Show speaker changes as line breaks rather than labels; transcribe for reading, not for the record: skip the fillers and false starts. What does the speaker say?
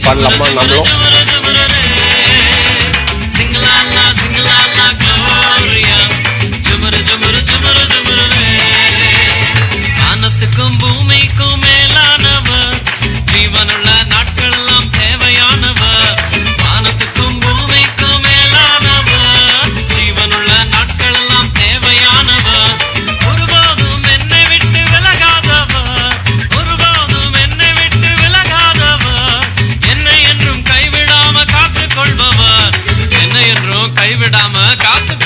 பாடலாமா நம்மளும்?
வானத்துக்கும் பூமிக்கும் மேலானவர், ஜீவனுள்ள நாட்கள் எல்லாம் தேவையானவர். வானத்துக்கும் பூமிக்கும் மேலானவர், ஜீவனுள்ள நாட்கள் எல்லாம் தேவையானவர். ஒருபோதும் என்னை விட்டு விலகாதவர், ஒருபோதும் என்னை விட்டு விலகாதவர். என்னை என்றும் கைவிடாம காத்துக் கொள்பவர், என்னை என்றும் கைவிடாம காத்து